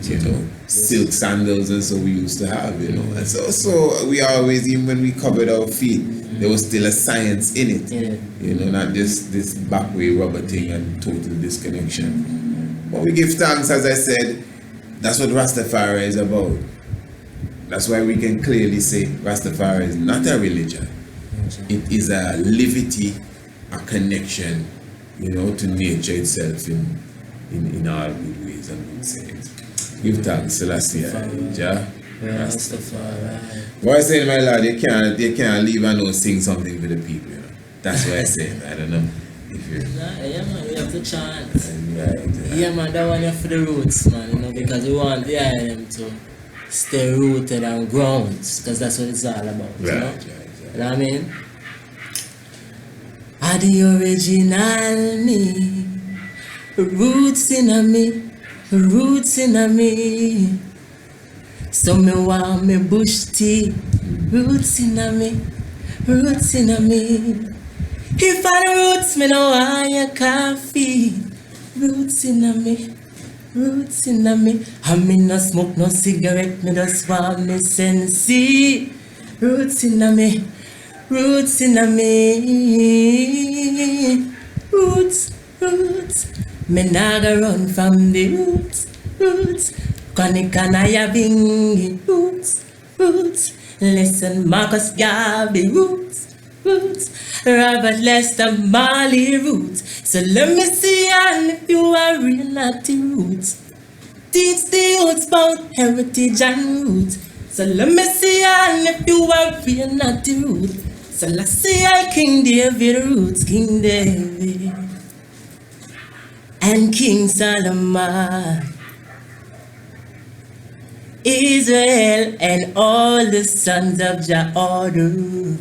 You know, silk sandals and so we used to have, you know. And so we always, even when we covered our feet, there was still a science in it. You know, not this back way rubber thing and total disconnection. But we give thanks, as I said, that's what Rastafari is about. That's why we can clearly say Rastafari is not a religion. It is a livity, a connection, you know, to nature itself in all good ways and good sayings. Give thanks, Selassie. Rastafari. What I say, my lord, you can't leave and not sing something for the people, you know. That's what I say. I don't know if you're. Yeah, man, we have to chant. Right. Yeah, man, that one for the roots, man, you know, because we want the island to stay rooted and grounded, because that's what it's all about, you know? You know what I mean? Are the original me, roots in me, roots in me. So me want me bush tea, roots in me, roots in me. If I the roots, me no want your coffee, roots in me. Roots in me, I me no smoke no cigarette, me just want me sensi. Roots in me, roots in me. Roots, roots, me naga run from the roots, roots. Kanikana bingi, roots, roots. Listen, Marcus Garvey, roots, roots. Robert Lester Marley, roots. So let me see and if you are real naughty roots. Teach the youths about heritage and roots. So let me see and if you are real naughty roots. So let's see I King David roots, King David and King Solomon, Israel and all the sons of Jah order.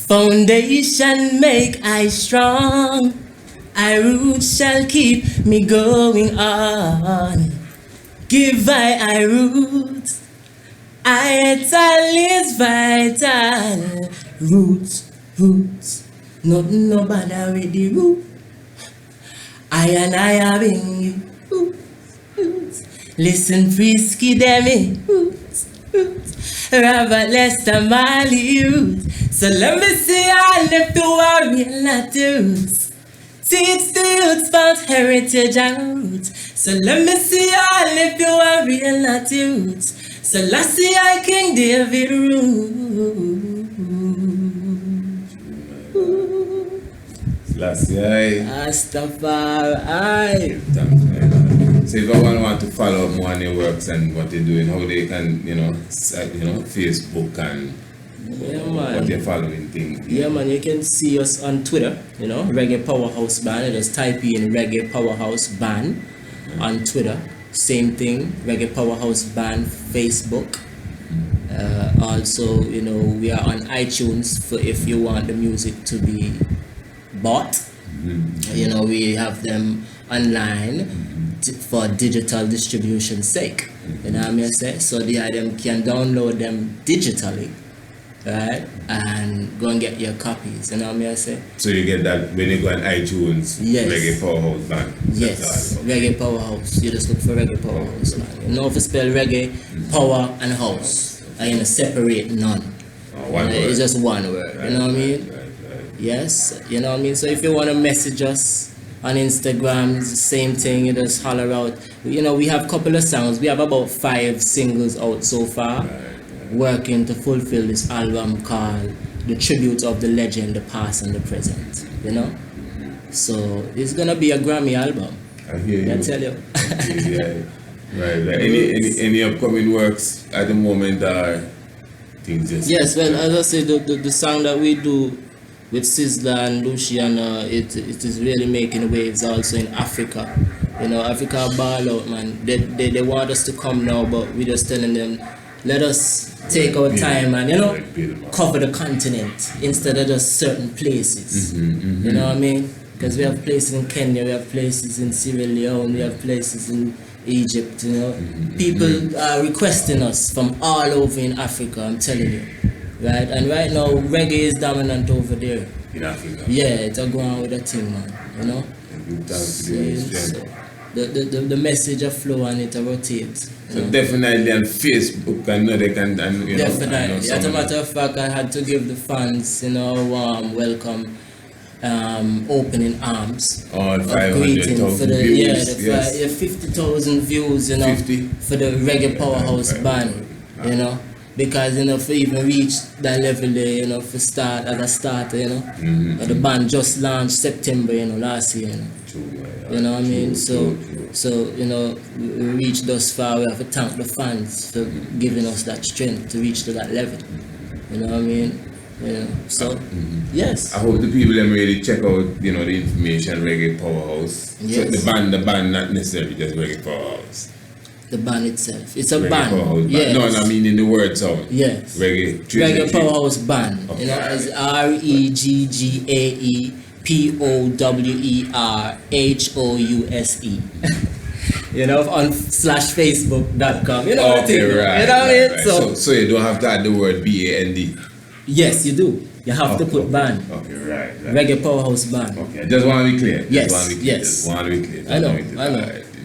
Foundation make I strong, I roots shall keep me going on. Give I roots, vital is vital. Roots, roots, nothing no bother with the root. I have in you, roots. Listen, frisky demi, roots, roots. Robert Lester Marley, roots. So let me see all if you are real naughty roots. Teach the youths about heritage and roots. So let me see all if you are real naughty roots. So let's see I King David roots. Selassie. Rastafari. Thanks, man. So if anyone want to follow up more on your works and what you're doing, how they can, Facebook and what you're following things. Yeah, man, you can see us on Twitter, Reggae Powerhouse Band. Just type in Reggae Powerhouse Band on Twitter. same thing, Reggae Powerhouse Band Facebook. Also, we are on iTunes for if you want the music to be bought. We have them online for digital distribution sake. You know what I mean? So the item can download them digitally, right? And go and get your copies. You know what I mean? So you get that when you go on iTunes, Yes. Reggae Powerhouse Band. Yes, Reggae Powerhouse. You just look for Reggae Powerhouse, man. You know if you spell reggae, power and house. And separate none. One word. It's just one word. Right, you know what I mean? Right. Yes, you know what I mean? So if you want to message us on Instagram, it's the same thing, you just holler out. We have a couple of songs. We have about 5 singles out so far, working to fulfill this album called The Tribute of the Legend, the Past and the Present, So it's going to be a Grammy album. I hear you. I tell you. Yeah. Right. Any upcoming works at the moment are things just... Yes, well, as I said, the song that we do with Sizzla and Luciano, it is really making waves also in Africa. Africa ball out, man. They want us to come now, but we're just telling them, let us take our time and, cover the continent instead of just certain places. You know what I mean? Because we have places in Kenya, we have places in Sierra Leone, we have places in Egypt, People are requesting us from all over in Africa, I'm telling you. Right? And right now, reggae is dominant over there. In Africa? Yeah, it's a go on with a thing, man. The message of flow and it rotates. So definitely on Facebook, I know they can... Definitely. As a matter of fact, I had to give the fans, a warm welcome. Opening arms. All 500,000 views. Yes. 50,000 views, 50? For the Reggae Powerhouse Band, because for even reach that level there, for start at the starter, the band just launched September, last year, you know what I mean? So we reached thus far. We have to thank the fans for giving us that strength to reach to that level. You know what I mean? Yes. I hope the people them really check out, the information Reggae Powerhouse. Yes. So the band, not necessarily just Reggae Powerhouse. The band itself. It's a Reggae band. Powerhouse Yes. Band. No, I mean in the word sound. Yes. Reggae Powerhouse Band. Okay. It's REGGAEPOWERHOUSE. On /Facebook.com. Okay, right. You know what I mean? Right. So you don't have to add the word BAND. Yes, you do. You have to put band. Okay, right. Reggae Powerhouse Band. Okay, I just want to be clear. Yes. Just want to be clear. I know.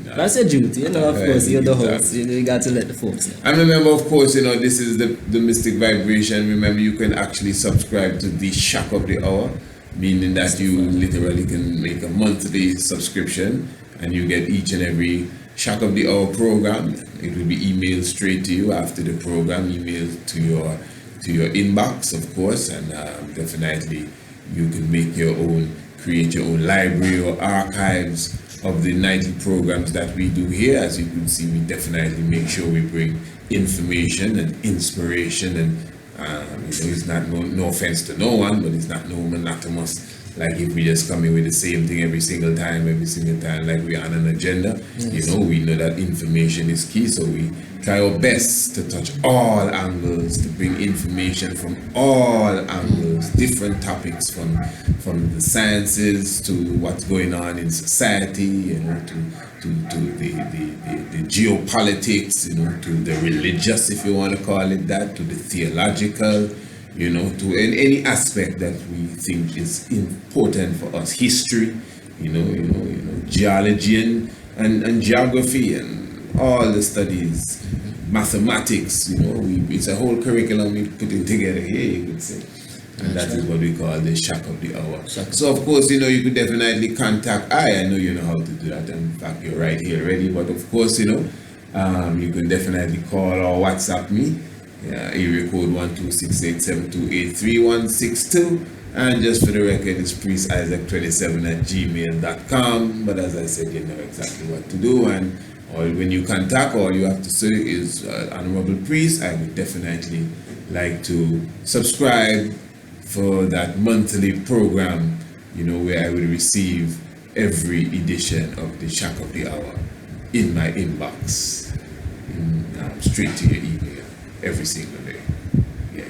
That's your duty, of course, you're the host. You got to let the folks know. And remember, of course, this is the Mystic Vibration. Remember, you can actually subscribe to the Shock of the Hour, meaning that you literally can make a monthly subscription and you get each and every Shock of the Hour program. It will be emailed straight to you after the program, emailed to your inbox, of course, and definitely you can create your own library or archives of the nightly programs that we do here. As you can see, we definitely make sure we bring information and inspiration, and it's not no offense to no one, but it's not no monotonous. Like if we just come in with the same thing every single time, like we're on an agenda. Yes. We know that information is key, so we try our best to touch all angles, to bring information from all angles, different topics from the sciences to what's going on in society, to the geopolitics, to the religious, if you want to call it that, to the theological, to any aspect that we think is important for us, history, geology and geography and all the studies, mathematics, it's a whole curriculum we putting together here, you could say. And that is what we call the Shock of the Hour. So of course, you could definitely contact I know you know how to do that. In fact, you're right here already. But of course, you can definitely call or WhatsApp me. Area code 12687283162. And just for the record, it's priestisaac27@gmail.com. But as I said, you know exactly what to do. And when you contact, all you have to say is, Honorable Priest, I would definitely like to subscribe for that monthly program, where I will receive every edition of the Shock of the Hour. in my inbox, straight to your email every single day. Yeah,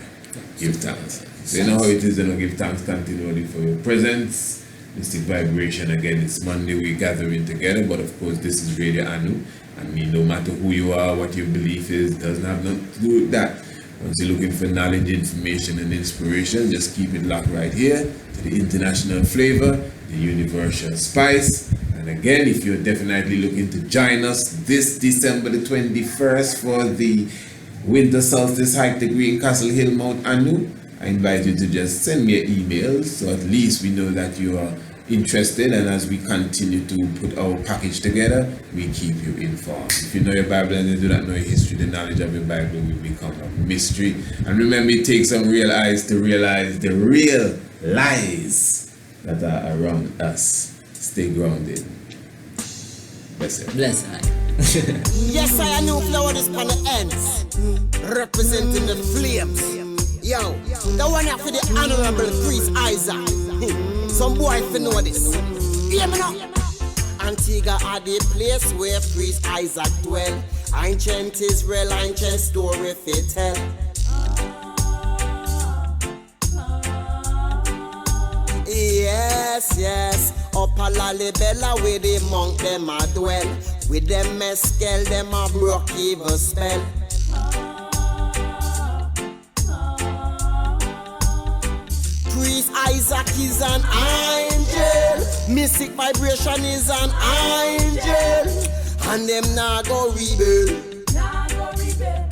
give thanks. So you know how it is, give thanks continually for your presence. Mystic Vibration, again, it's Monday, we're gathering together, but of course this is Radio Anu. I mean, no matter who you are, what your belief is, doesn't have nothing to do with that. Once you're looking for knowledge, information, and inspiration, just keep it locked right here to the international flavor, the universal spice. And again, if you're definitely looking to join us this December the 21st for the Winter Solstice Hike to Green Castle Hill, Mount Anu, I invite you to just send me an email so at least we know that you are interested, and as we continue to put our package together, we keep you informed. If you know your Bible and you do not know your history, the knowledge of your Bible will become a mystery. And remember, it takes some real eyes to realize the real lies that are around us. Stay grounded. Bless you. Bless I. Yes, I know flower is on the ends, representing the flames. Yo, the one after the Honorable Priest Isaac. Some boy fi know this. Hear me now. Antigua are the place where Priest Isaac dwell. Ancient Israel, ancient story fi tell. Yes, yes. Up a Lalibela where the monk them a dwell. With them mescal them a broke evil spell. Priest Isaac is an angel. Mystic Vibration is an angel. And them nah go rebel.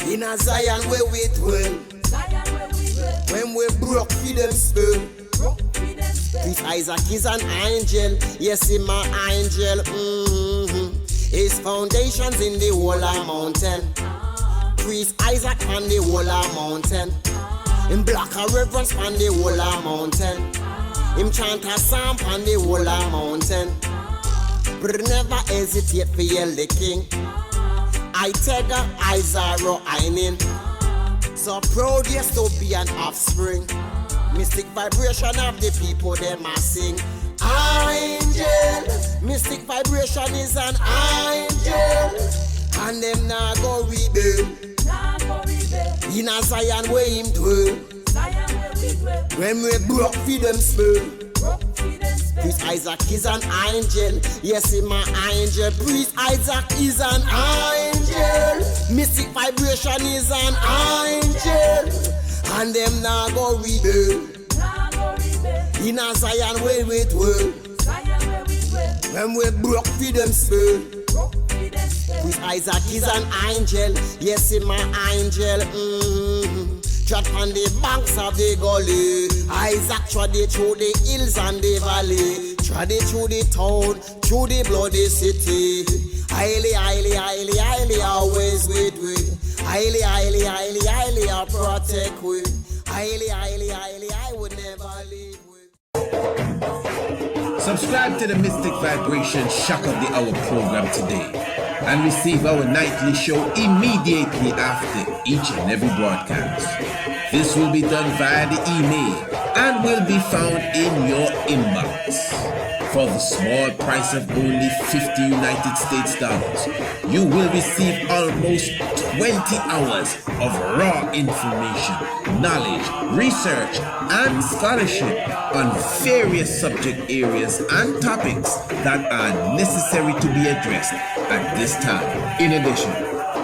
In a Zion where we dwell. When we broke for them spell. Priest Isaac is an angel. Yes, he's my angel. His foundations in the whole mountain. Priest Isaac on the whole mountain. Him black a reverence on the whole mountain. Him chant a psalm on the whole mountain. But never hesitate for yell the king. I take a Isaro Einin. So proud yes to be an offspring. Mystic Vibration of the people them a sing. Angel. Mystic Vibration is an angel. And them nah go rebel. In a Zion where him dwell. When we broke for them spell. Priest Isaac is an angel. Yes, he's my angel. Priest Isaac is an angel. Mystic Vibration is an angel. And them now go rebel. In a Zion where we dwell. When we broke for them spell. Priest Isaac is an angel. Yes, he's my angel. Trot on the banks of the gully. Isaac trod it through the hills and the valley. Trod it through the town, through the bloody city. Highly, highly, highly, highly, always with we. Highly, highly, highly, highly, I'll protect we. Highly, highly, highly, I would never leave we. Subscribe to the Mystic Vibration Shock of the Hour program today and receive our nightly show immediately after each and every broadcast. This will be done via the email and will be found in your inbox. For the small price of only 50 United States dollars, you will receive almost 20 hours of raw information, knowledge, research, and scholarship on various subject areas and topics that are necessary to be addressed at this time. In addition,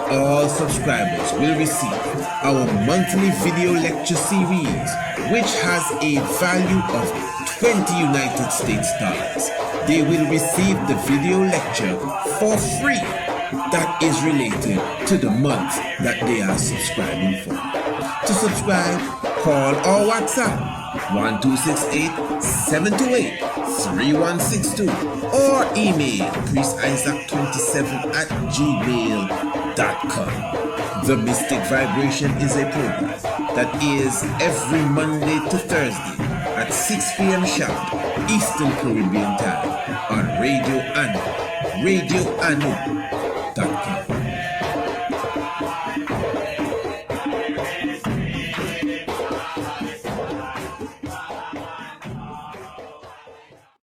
all subscribers will receive our monthly video lecture series, which has a value of 20 United States dollars. They will receive the video lecture for free that is related to the month that they are subscribing for. To subscribe, call or WhatsApp 1268-728-3162 or email priestisaac27@gmail.com. The Mystic Vibration is a program that is every Monday to Thursday at 6 p.m. sharp Eastern Caribbean time on Radio Anu